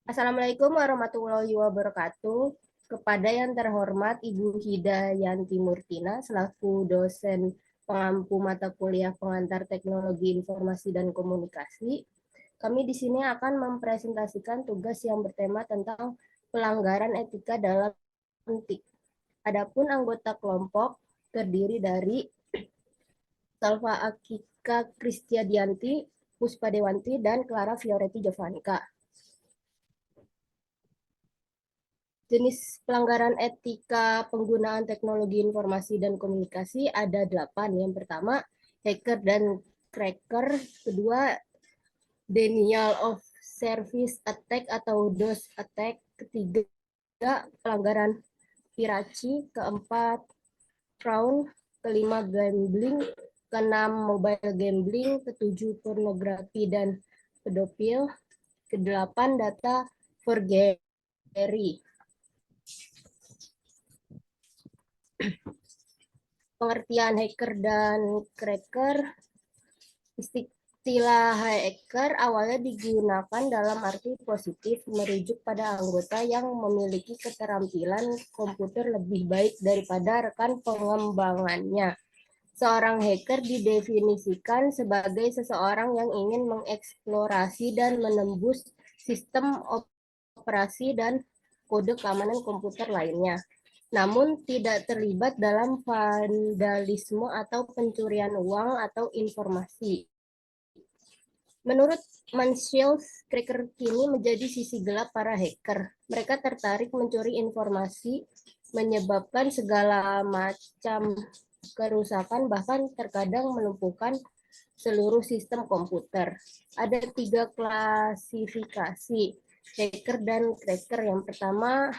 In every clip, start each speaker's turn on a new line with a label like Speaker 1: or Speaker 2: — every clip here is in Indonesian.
Speaker 1: Assalamualaikum warahmatullahi wabarakatuh. Kepada yang terhormat Ibu Hidayanti Murtina selaku dosen pengampu mata kuliah pengantar teknologi informasi dan komunikasi, kami di sini akan mempresentasikan tugas yang bertema tentang pelanggaran etika dalam TIK. Adapun anggota kelompok terdiri dari Salva Akika Kristiadianti, Puspa Dewanti, dan Clara Fioretti Jovanika. Jenis pelanggaran etika penggunaan teknologi informasi dan komunikasi ada 8. Yang pertama, hacker dan cracker. Kedua, denial of service attack atau DOS attack. Ketiga, pelanggaran piracy. Keempat, fraud. Kelima, gambling. Keenam, mobile gambling. Ketujuh, pornografi dan pedofil. Kedelapan, data forgery. Pengertian hacker dan cracker. Istilah hacker awalnya digunakan dalam arti positif, merujuk pada anggota yang memiliki keterampilan komputer lebih baik daripada rekan pengembangannya. Seorang hacker didefinisikan sebagai seseorang yang ingin mengeksplorasi dan menembus sistem operasi dan kode keamanan komputer lainnya, namun tidak terlibat dalam vandalisme atau pencurian uang atau informasi. Menurut Mansfield, cracker kini menjadi sisi gelap para hacker. Mereka tertarik mencuri informasi, menyebabkan segala macam kerusakan, bahkan terkadang melumpuhkan seluruh sistem komputer. Ada 3 klasifikasi hacker dan cracker. Yang pertama,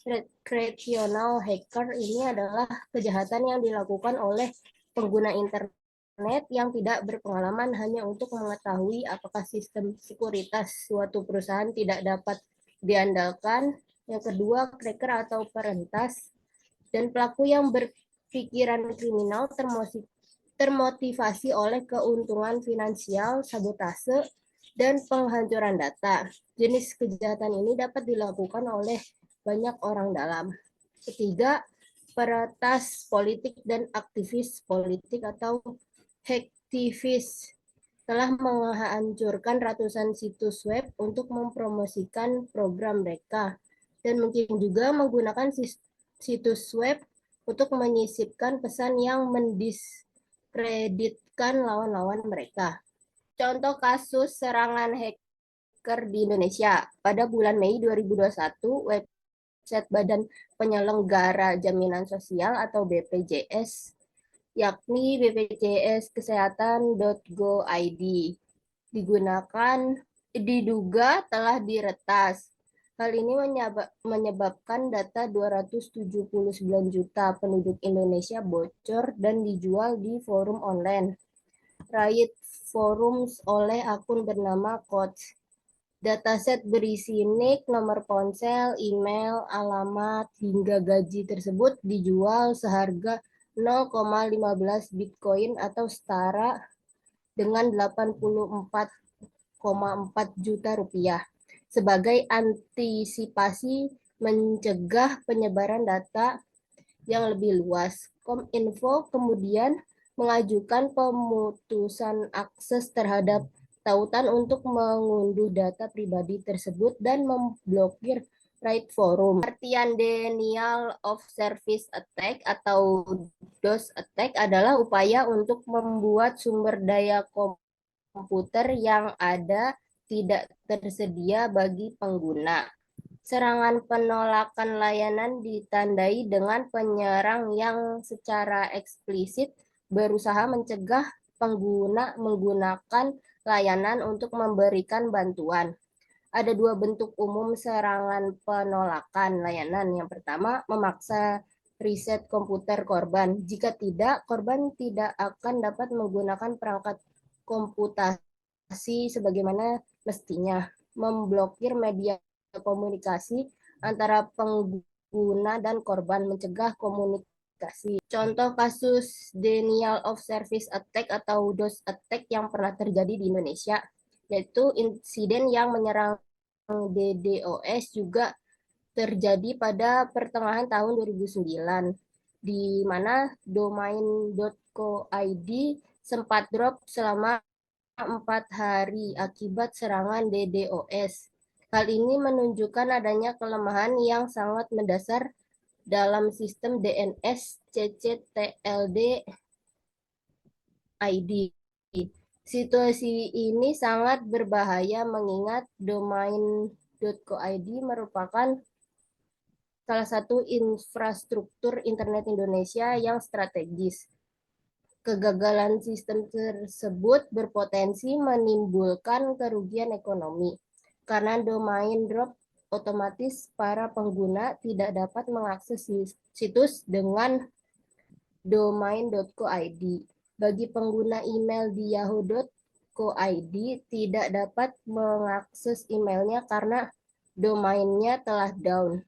Speaker 1: recreational hacker. Ini adalah kejahatan yang dilakukan oleh pengguna internet yang tidak berpengalaman hanya untuk mengetahui apakah sistem sekuritas suatu perusahaan tidak dapat diandalkan. Yang kedua, cracker atau perentas, dan pelaku yang berpikiran kriminal termotivasi oleh keuntungan finansial, sabotase, dan penghancuran data. Jenis kejahatan ini dapat dilakukan oleh banyak orang dalam. Ketiga, peretas politik dan aktivis politik atau hacktivis telah menghancurkan ratusan situs web untuk mempromosikan program mereka, dan mungkin juga menggunakan situs web untuk menyisipkan pesan yang mendiskreditkan lawan-lawan mereka. Contoh kasus serangan hacker di Indonesia. Pada bulan Mei 2021, website Badan Penyelenggara Jaminan Sosial atau BPJS, yakni bpjskesehatan.go.id, diduga telah diretas. Hal ini menyebabkan data 279 juta penduduk Indonesia bocor dan dijual di forum online Riot Forums oleh akun bernama Coach. Dataset berisi nik, nomor ponsel, email, alamat, hingga gaji tersebut dijual seharga 0,15 Bitcoin atau setara dengan 84,4 juta rupiah. Sebagai antisipasi mencegah penyebaran data yang lebih luas, Kominfo kemudian mengajukan pemutusan akses terhadap tautan untuk mengunduh data pribadi tersebut dan memblokir Right Forum. Artian denial of service attack atau DOS attack adalah upaya untuk membuat sumber daya komputer yang ada tidak tersedia bagi pengguna. Serangan penolakan layanan ditandai dengan penyerang yang secara eksplisit berusaha mencegah pengguna menggunakan layanan untuk memberikan bantuan. Ada 2 bentuk umum serangan penolakan layanan. Yang pertama, memaksa riset komputer korban. Jika tidak, korban tidak akan dapat menggunakan perangkat komputasi sebagaimana mestinya. Memblokir media komunikasi antara pengguna dan korban, mencegah komunikasi. Contoh kasus denial of service attack atau DOS attack yang pernah terjadi di Indonesia, yaitu insiden yang menyerang DDoS juga terjadi pada pertengahan tahun 2009, di mana domain.co.id sempat drop selama 4 hari akibat serangan DDoS. Hal ini menunjukkan adanya kelemahan yang sangat mendasar dalam sistem DNS CCTLD ID. Situasi ini sangat berbahaya mengingat domain.co.id merupakan salah satu infrastruktur internet Indonesia yang strategis. Kegagalan sistem tersebut berpotensi menimbulkan kerugian ekonomi. Karena domain drop, otomatis para pengguna tidak dapat mengakses situs dengan domain.co.id. Bagi pengguna email di yahoo.co.id tidak dapat mengakses emailnya karena domainnya telah down.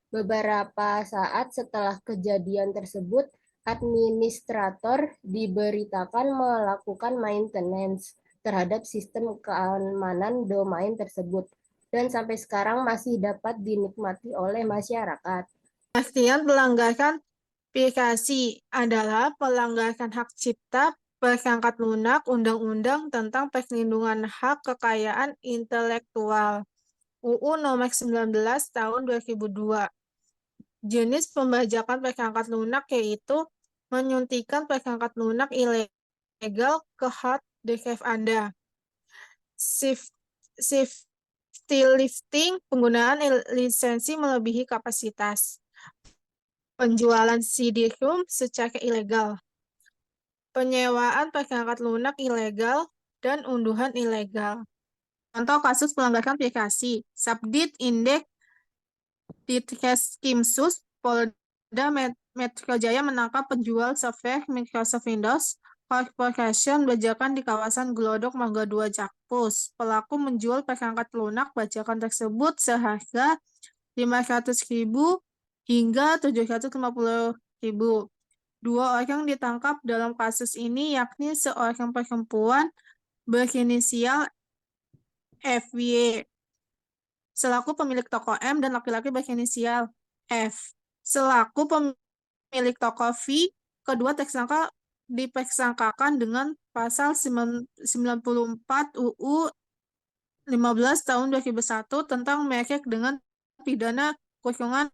Speaker 1: Beberapa saat setelah kejadian tersebut, administrator diberitakan melakukan maintenance terhadap sistem keamanan domain tersebut dan sampai sekarang masih dapat dinikmati oleh masyarakat.
Speaker 2: Pastian pelanggaran aplikasi adalah pelanggaran hak cipta berangkat lunak Undang-Undang tentang Perlindungan Hak Kekayaan Intelektual UU Nomor 19 Tahun 2002. Jenis pembajakan perangkat lunak yaitu menyuntikkan perangkat lunak ilegal ke hard drive Anda. Safety lifting, penggunaan lisensi melebihi kapasitas. Penjualan CD-ROM secara ilegal. Penyewaan perangkat lunak ilegal dan unduhan ilegal. Contoh kasus pelanggaran aplikasi. Subdit Indeks Ditreskrimsus Polda Metro Jaya menangkap penjual software Microsoft Windows Corporation bajakan di kawasan Glodok Mangga 2 Jakpus. Pelaku menjual perangkat lunak bajakan tersebut seharga 500.000 hingga 750.000. 2 orang ditangkap dalam kasus ini, yakni seorang perempuan berinisial FY selaku pemilik toko M dan laki-laki berinisial F selaku pemilik toko V. Kedua tersangka dipersangkakan dengan pasal 94 UU 15 tahun 2001 tentang merek dengan pidana kurungan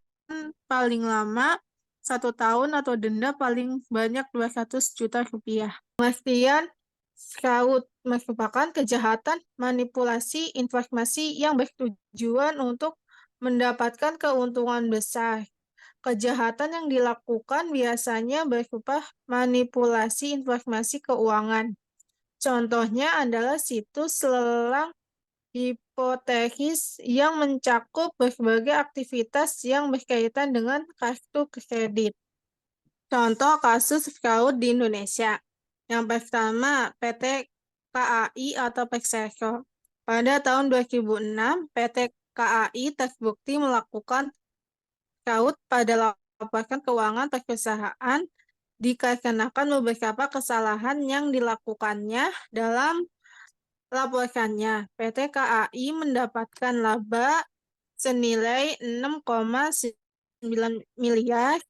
Speaker 2: paling lama 1 tahun atau denda paling banyak 200 juta rupiah. Pengertian fraud merupakan kejahatan manipulasi informasi yang bertujuan untuk mendapatkan keuntungan besar. Kejahatan yang dilakukan biasanya berupa manipulasi informasi keuangan. Contohnya adalah situs lelang hipotetis yang mencakup berbagai aktivitas yang berkaitan dengan kartu kredit. Contoh kasus fraud di Indonesia. Yang pertama, PT KAI atau Persero. Pada tahun 2006, PT KAI terbukti melakukan fraud pada laporan keuangan perusahaan dikarenakan beberapa kesalahan yang dilakukannya dalam laporannya. PT KAI mendapatkan laba senilai 6,9 miliar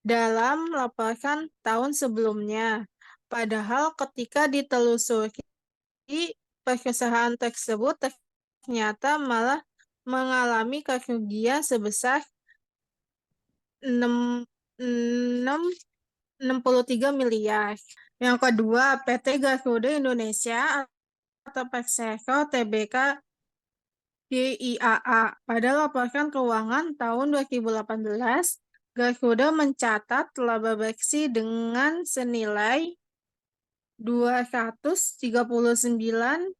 Speaker 2: dalam laporan tahun sebelumnya. Padahal ketika ditelusuri, perusahaan tersebut ternyata malah mengalami kerugian sebesar 63 miliar. Yang kedua, PT Garuda Indonesia atau Persero Tbk DIAA. Pada laporan keuangan tahun 2018, Garuda mencatat laba bersih dengan senilai 239,4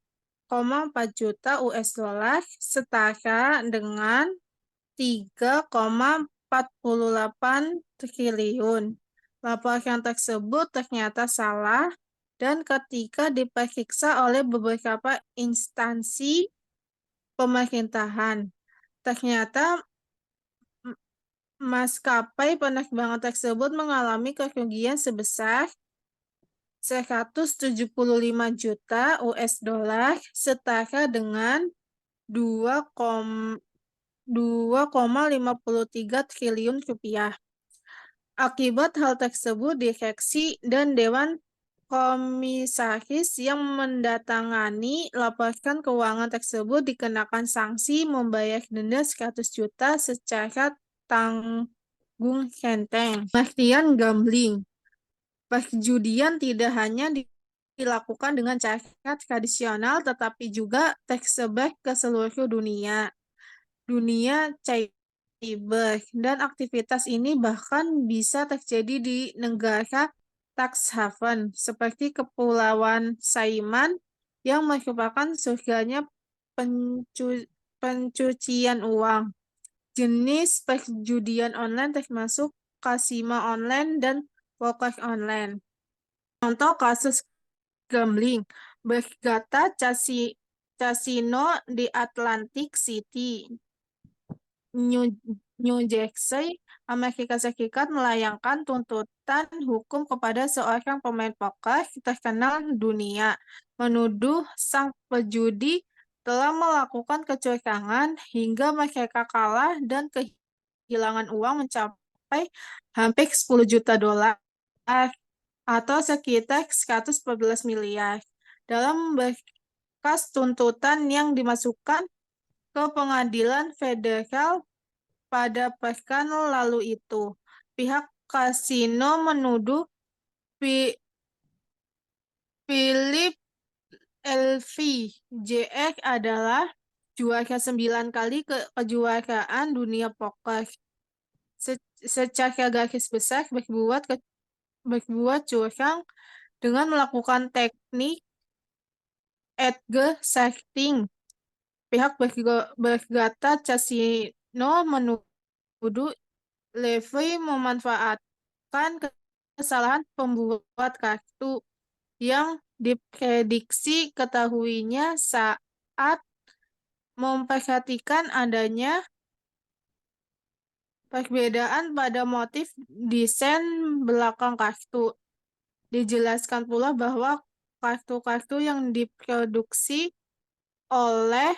Speaker 2: juta US dollar setara dengan 3,48 triliun. Laporan tersebut ternyata salah dan ketika diperiksa oleh beberapa instansi pemerintahan, ternyata maskapai penerbangan tersebut mengalami kerugian sebesar 175 juta US dollar setara dengan 2,53 triliun rupiah. Akibat hal tersebut, direksi dan dewan komisaris yang mendatangani laporan keuangan tersebut dikenakan sanksi membayar denda 100 juta secara tanggung renteng. Pengertian gambling. Perjudian tidak hanya dilakukan dengan cara tradisional, tetapi juga tersebar ke seluruh dunia cyber, dan aktivitas ini bahkan bisa terjadi di negara tax haven seperti Kepulauan Saiman yang merupakan surganya pencucian uang. Jenis perjudian online termasuk kasino online dan poker online. Contoh kasus gambling, Bergata Casino di Atlantic City, New Jersey, Amerika Serikat melayangkan tuntutan hukum kepada seorang pemain poker terkenal dunia, menuduh sang pejudi telah melakukan kecurangan hingga mereka kalah dan kehilangan uang mencapai hampir 10 juta dolar atau sekitar 114 miliar. Dalam berkas tuntutan yang dimasukkan ke pengadilan federal pada pekan lalu itu, pihak kasino menuduh Philip LVJR adalah juara 9 kali kejuaraan dunia poker. Secara garis besar berbuat curang dengan melakukan teknik edge setting. Pihak Bergata Casino menuduh Levy memanfaatkan kesalahan pembuat kartu yang diprediksi ketahuinya saat memperhatikan adanya perbedaan pada motif desain belakang kartu. Dijelaskan pula bahwa kartu-kartu yang diproduksi oleh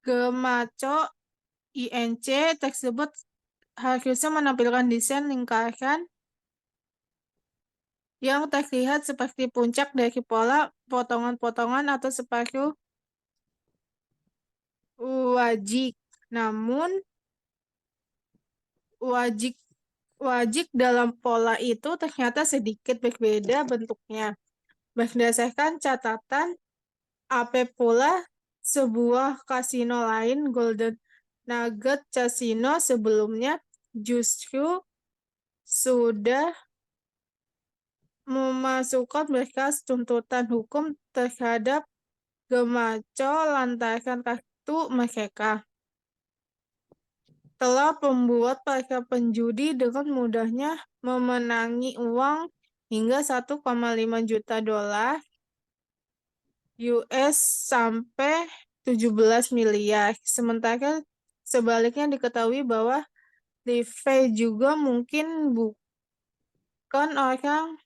Speaker 2: Gemaco Inc. tersebut harusnya menampilkan desain lingkaran yang terlihat seperti puncak dari pola potongan-potongan atau separuh wajik. Namun, wajik dalam pola itu ternyata sedikit berbeda bentuknya. Berdasarkan catatan AP pula, sebuah kasino lain, Golden Nugget Casino, sebelumnya justru sudah memasukkan berkas tuntutan hukum terhadap Gemaco lantaran kartu mereka telah membuat para penjudi dengan mudahnya memenangi uang hingga 1,5 juta dolar US sampai 17 miliar. Sementara sebaliknya diketahui bahwa Levy juga mungkin bukan orang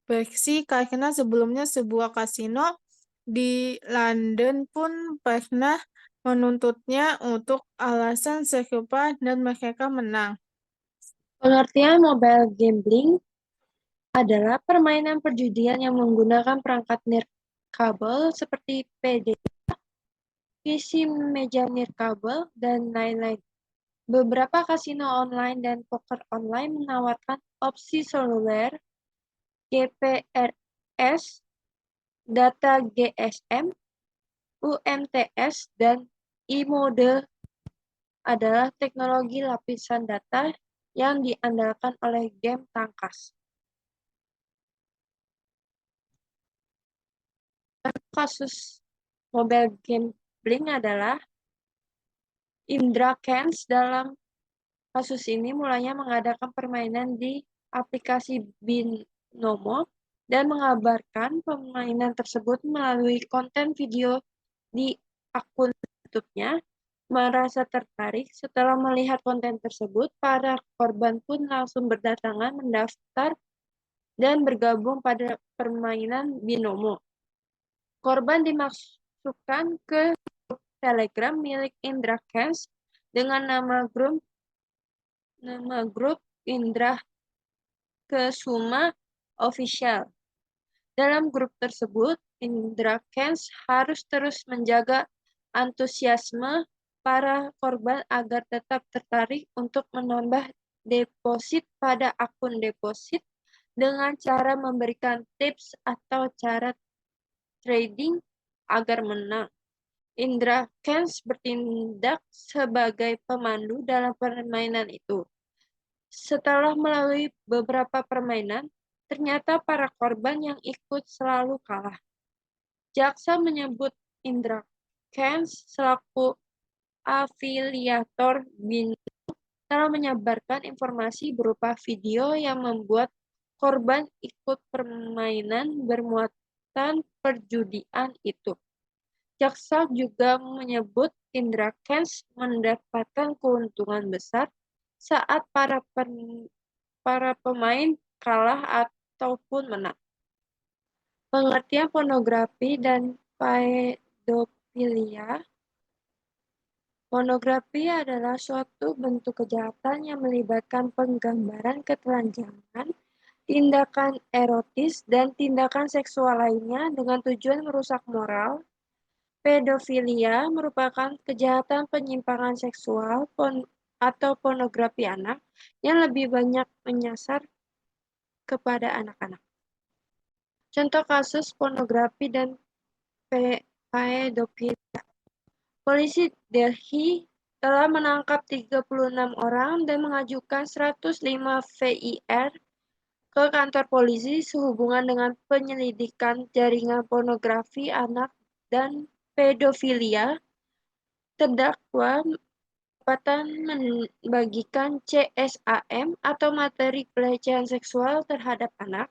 Speaker 2: bersih karena sebelumnya sebuah kasino di London pun pernah menuntutnya untuk alasan serupa dan mereka menang.
Speaker 3: Pengertian mobile gambling adalah permainan perjudian yang menggunakan perangkat nirkabel seperti PD, PC meja nirkabel, dan lain-lain. Beberapa kasino online dan poker online menawarkan opsi seluler, GPRS, data GSM, UMTS, dan e-mode adalah teknologi lapisan data yang diandalkan oleh game tangkas. Kasus mobile gambling adalah Indra Kents. Dalam kasus ini mulanya mengadakan permainan di aplikasi Binomo dan mengabarkan permainan tersebut melalui konten video di akun YouTube-nya. Merasa tertarik setelah melihat konten tersebut, para korban pun langsung berdatangan mendaftar dan bergabung pada permainan Binomo. Korban dimasukkan ke Telegram milik Indra Kents dengan nama grup Indra Kesuma Official. Dalam grup tersebut, Indra Kents harus terus menjaga antusiasme para korban agar tetap tertarik untuk menambah deposit pada akun deposit dengan cara memberikan tips atau cara trading agar menang. Indra Kents bertindak sebagai pemandu dalam permainan itu. Setelah melalui beberapa permainan, ternyata para korban yang ikut selalu kalah. Jaksa menyebut Indra Kents selaku afiliator BIN telah menyebarkan informasi berupa video yang membuat korban ikut permainan bermuatan perjudian itu. Jaksa juga menyebut Indra Kents mendapatkan keuntungan besar saat para pemain kalah ataupun menang. Pengertian pornografi dan pedofilia. Pornografi adalah suatu bentuk kejahatan yang melibatkan penggambaran ketelanjangan, tindakan erotis, dan tindakan seksual lainnya dengan tujuan merusak moral. Pedofilia merupakan kejahatan penyimpangan seksual atau pornografi anak yang lebih banyak menyasar kepada anak-anak. Contoh kasus pornografi dan pedofilia. Polisi Delhi telah menangkap 36 orang dan mengajukan 105 VIR ke kantor polisi sehubungan dengan penyelidikan jaringan pornografi anak dan pedofilia. Terdakwa kedapatan membagikan CSAM atau materi pelecehan seksual terhadap anak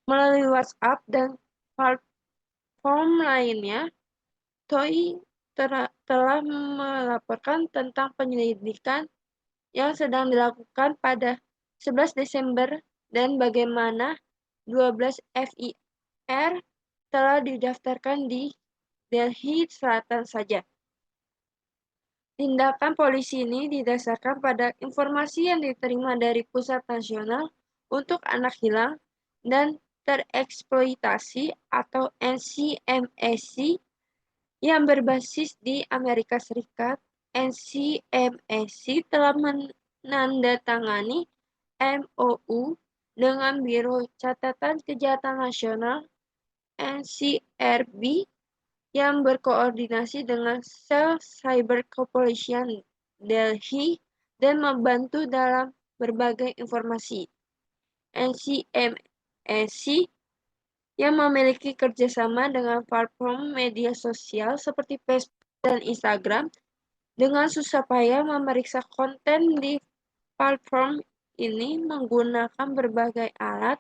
Speaker 3: melalui WhatsApp dan platform lainnya. TOI telah melaporkan tentang penyelidikan yang sedang dilakukan pada 11 Desember dan bagaimana 12 FIR telah didaftarkan di Delhi Selatan saja. Tindakan polisi ini didasarkan pada informasi yang diterima dari Pusat Nasional untuk Anak Hilang dan Tereksploitasi atau NCMEC yang berbasis di Amerika Serikat. NCMEC telah menandatangani MOU dengan Biro Catatan Kejahatan Nasional NCRB yang berkoordinasi dengan sel Cyber Corporation Delhi dan membantu dalam berbagai informasi. NCMEC yang memiliki kerjasama dengan platform media sosial seperti Facebook dan Instagram dengan susah payah memeriksa konten di platform ini menggunakan berbagai alat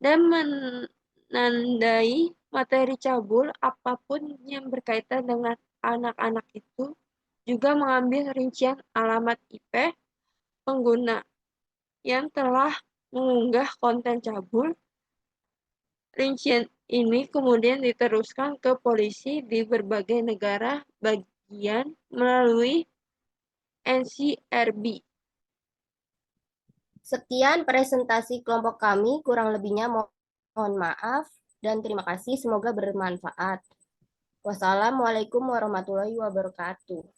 Speaker 3: dan menandai materi cabul apapun yang berkaitan dengan anak-anak itu, juga mengambil rincian alamat IP pengguna yang telah mengunggah konten cabul. Rincian ini kemudian diteruskan ke polisi di berbagai negara bagian melalui NCRB.
Speaker 1: Sekian presentasi kelompok kami, kurang lebihnya mohon maaf dan terima kasih, semoga bermanfaat. Wassalamualaikum warahmatullahi wabarakatuh.